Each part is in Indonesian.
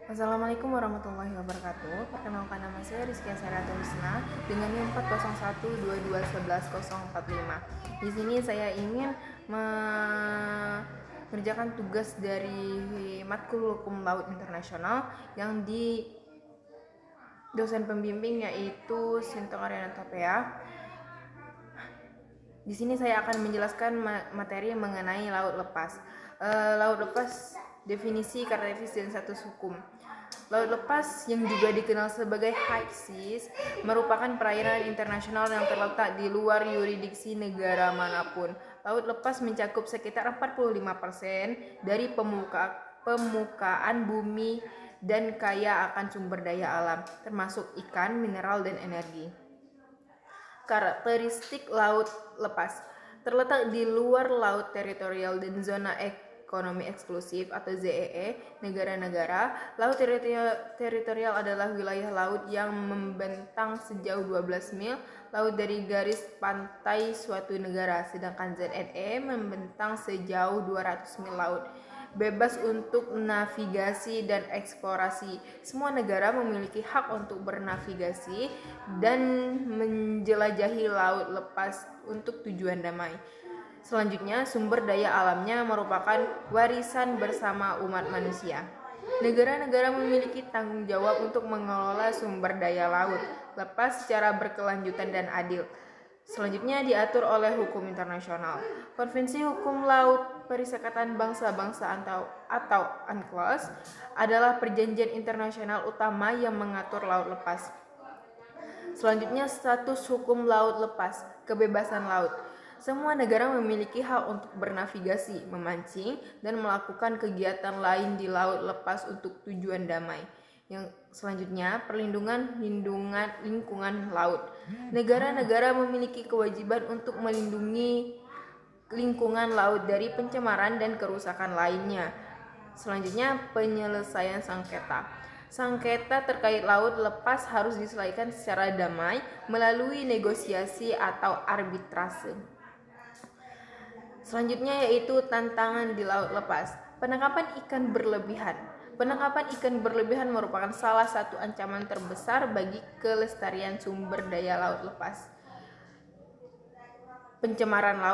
Assalamualaikum warahmatullahi wabarakatuh. Perkenalkan, nama saya Rizky Asariatul Husna dengan NIM 40122111045. Di sini saya ingin mengerjakan tugas dari matkul hukum laut internasional yang di dosen pembimbing yaitu Sinto Ariana Tapea. Di sini saya akan menjelaskan materi mengenai laut lepas. Laut lepas, definisi, karakteristik, dan status hukum. Laut lepas yang juga dikenal sebagai high seas merupakan perairan internasional yang terletak di luar yurisdiksi negara manapun. Laut lepas mencakup sekitar 45% dari permukaan bumi dan kaya akan sumber daya alam, termasuk ikan, mineral, dan energi. Karakteristik laut lepas: terletak di luar laut teritorial dan zona ekonomi eksklusif atau ZEE negara-negara. Laut teritorial adalah wilayah laut yang membentang sejauh 12 mil laut dari garis pantai suatu negara, sedangkan ZEE membentang sejauh 200 mil laut, bebas untuk navigasi dan eksplorasi. Semua negara memiliki hak untuk bernavigasi dan menjelajahi laut lepas untuk tujuan damai. Selanjutnya, sumber daya alamnya merupakan warisan bersama umat manusia. Negara-negara memiliki tanggung jawab untuk mengelola sumber daya laut lepas secara berkelanjutan dan adil. Selanjutnya diatur oleh hukum internasional. Konvensi Hukum Laut Perserikatan Bangsa-Bangsa atau UNCLOS adalah perjanjian internasional utama yang mengatur laut lepas. Selanjutnya, status hukum laut lepas, kebebasan laut. Semua negara memiliki hak untuk bernavigasi, memancing, dan melakukan kegiatan lain di laut lepas untuk tujuan damai. Yang selanjutnya, perlindungan lingkungan laut. Negara-negara memiliki kewajiban untuk melindungi lingkungan laut dari pencemaran dan kerusakan lainnya. Selanjutnya, penyelesaian sengketa. Sengketa terkait laut lepas harus diselesaikan secara damai melalui negosiasi atau arbitrase. Selanjutnya yaitu tantangan di laut lepas. Penangkapan ikan berlebihan. Penangkapan ikan berlebihan merupakan salah satu ancaman terbesar bagi kelestarian sumber daya laut lepas. Pencemaran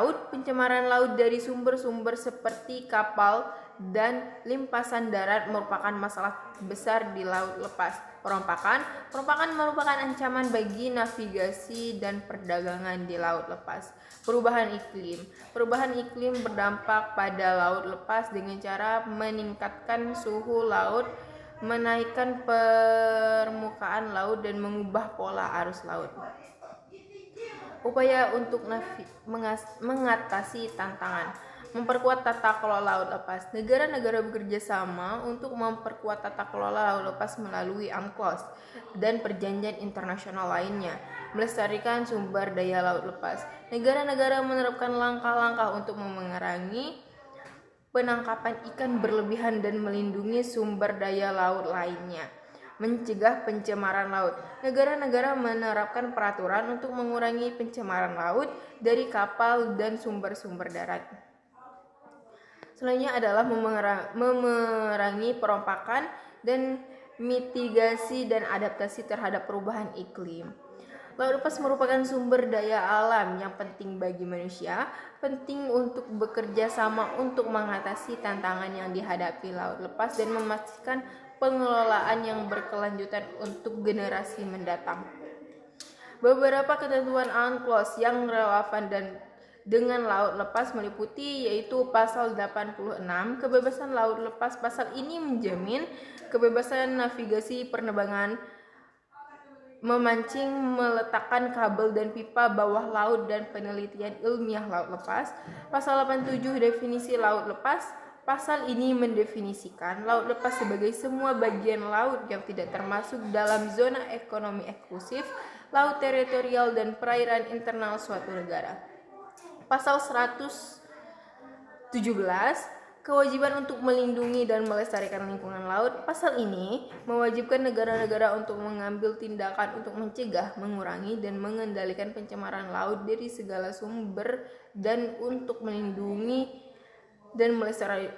laut dari sumber-sumber seperti kapal dan limpasan darat merupakan masalah besar di laut lepas. Perompakan merupakan ancaman bagi navigasi dan perdagangan di laut lepas. Perubahan iklim berdampak pada laut lepas dengan cara meningkatkan suhu laut, menaikkan permukaan laut, dan mengubah pola arus laut. Upaya untuk mengatasi tantangan: memperkuat tata kelola laut lepas. Negara-negara bekerja sama untuk memperkuat tata kelola laut lepas melalui UNCLOS dan perjanjian internasional lainnya. Melestarikan sumber daya laut lepas. Negara-negara menerapkan langkah-langkah untuk mengurangi penangkapan ikan berlebihan dan melindungi sumber daya laut lainnya. Mencegah pencemaran laut. Negara-negara menerapkan peraturan untuk mengurangi pencemaran laut dari kapal dan sumber-sumber darat. Selanjutnya adalah memerangi perompakan dan mitigasi dan adaptasi terhadap perubahan iklim. Laut lepas merupakan sumber daya alam yang penting bagi manusia, penting untuk bekerja sama untuk mengatasi tantangan yang dihadapi laut lepas dan memastikan pengelolaan yang berkelanjutan untuk generasi mendatang. Beberapa ketentuan UNCLOS yang relevan dengan laut lepas meliputi yaitu pasal 86 kebebasan laut lepas. Pasal ini menjamin kebebasan navigasi, penerbangan, memancing, meletakkan kabel dan pipa bawah laut, dan penelitian ilmiah laut lepas. Pasal 87 definisi laut lepas. Pasal ini mendefinisikan laut lepas sebagai semua bagian laut yang tidak termasuk dalam zona ekonomi eksklusif, laut teritorial, dan perairan internal suatu negara. Pasal 117 kewajiban untuk melindungi dan melestarikan lingkungan laut. Pasal ini mewajibkan negara-negara untuk mengambil tindakan untuk mencegah, mengurangi, dan mengendalikan pencemaran laut dari segala sumber dan untuk melindungi dan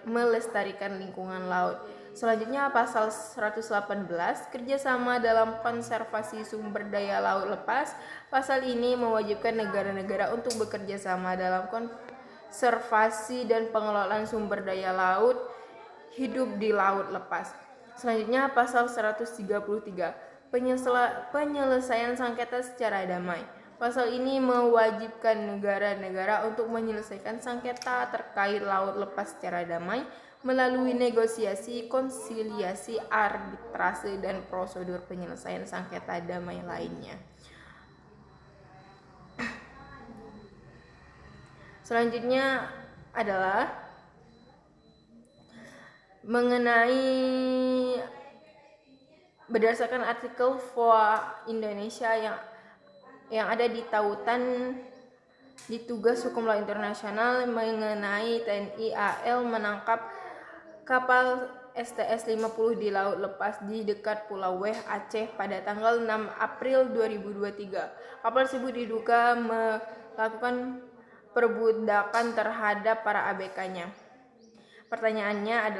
melestarikan lingkungan laut. Selanjutnya pasal 118 kerjasama dalam konservasi sumber daya laut lepas. Pasal ini mewajibkan negara-negara untuk bekerja sama dalam konservasi dan pengelolaan sumber daya laut hidup di laut lepas. Selanjutnya pasal 133 penyelesaian sengketa secara damai. Pasal ini mewajibkan negara-negara untuk menyelesaikan sengketa terkait laut lepas secara damai melalui negosiasi, konsiliasi, arbitrase, dan prosedur penyelesaian sengketa damai lainnya. Selanjutnya adalah mengenai berdasarkan artikel FOA Indonesia yang ada di tautan di tugas hukum laut internasional mengenai TNI AL menangkap kapal STS-50 di laut lepas di dekat Pulau Weh, Aceh pada tanggal 6 April 2023. Kapal tersebut diduga melakukan perbudakan terhadap para ABK-nya. Pertanyaannya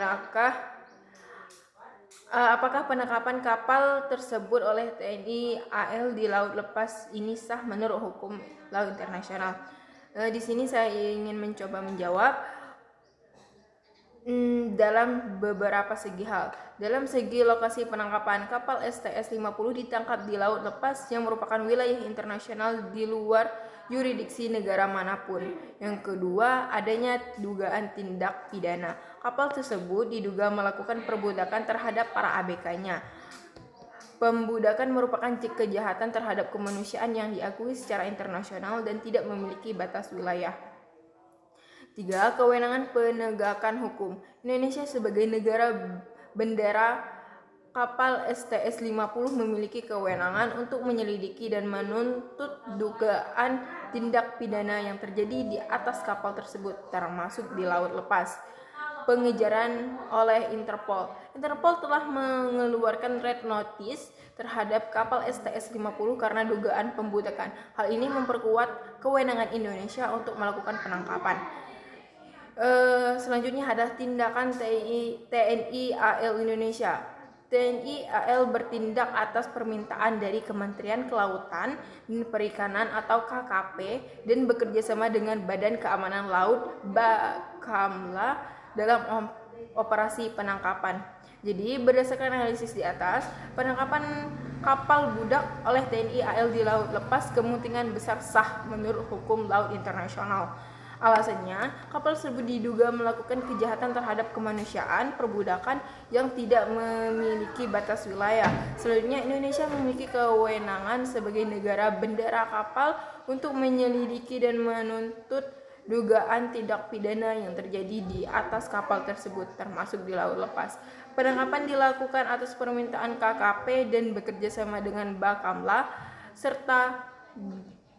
apakah penangkapan kapal tersebut oleh TNI AL di laut lepas ini sah menurut hukum laut internasional? Di sini saya ingin mencoba menjawab dalam beberapa segi hal. Dalam segi lokasi penangkapan, kapal STS-50 ditangkap di laut lepas yang merupakan wilayah internasional di luar yurisdiksi negara manapun. Yang kedua, adanya dugaan tindak pidana. Kapal tersebut diduga melakukan perbudakan terhadap para ABK-nya. Pembudakan merupakan kejahatan terhadap kemanusiaan yang diakui secara internasional dan tidak memiliki batas wilayah. 3. Kewenangan penegakan hukum. Indonesia sebagai negara bendera kapal STS-50 memiliki kewenangan untuk menyelidiki dan menuntut dugaan tindak pidana yang terjadi di atas kapal tersebut, termasuk di laut lepas. Pengejaran oleh Interpol. Interpol telah mengeluarkan red notice terhadap kapal STS-50 karena dugaan pembudakan. Hal ini memperkuat kewenangan Indonesia untuk melakukan penangkapan. Selanjutnya ada tindakan TNI AL Indonesia. TNI AL bertindak atas permintaan dari Kementerian Kelautan dan Perikanan atau KKP dan bekerjasama dengan Badan Keamanan Laut Bakamla dalam operasi penangkapan. Jadi berdasarkan analisis di atas, penangkapan kapal budak oleh TNI AL di laut lepas kemungkinan besar sah menurut hukum laut internasional. Alasannya, kapal tersebut diduga melakukan kejahatan terhadap kemanusiaan, perbudakan yang tidak memiliki batas wilayah. Selanjutnya, Indonesia memiliki kewenangan sebagai negara bendera kapal untuk menyelidiki dan menuntut dugaan tindak pidana yang terjadi di atas kapal tersebut, termasuk di laut lepas. Penangkapan dilakukan atas permintaan KKP dan bekerjasama dengan Bakamla serta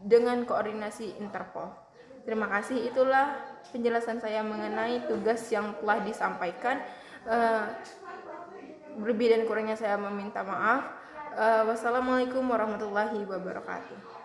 dengan koordinasi Interpol. Terima kasih, itulah penjelasan saya mengenai tugas yang telah disampaikan. Lebih dan kurangnya saya meminta maaf. Wassalamualaikum warahmatullahi wabarakatuh.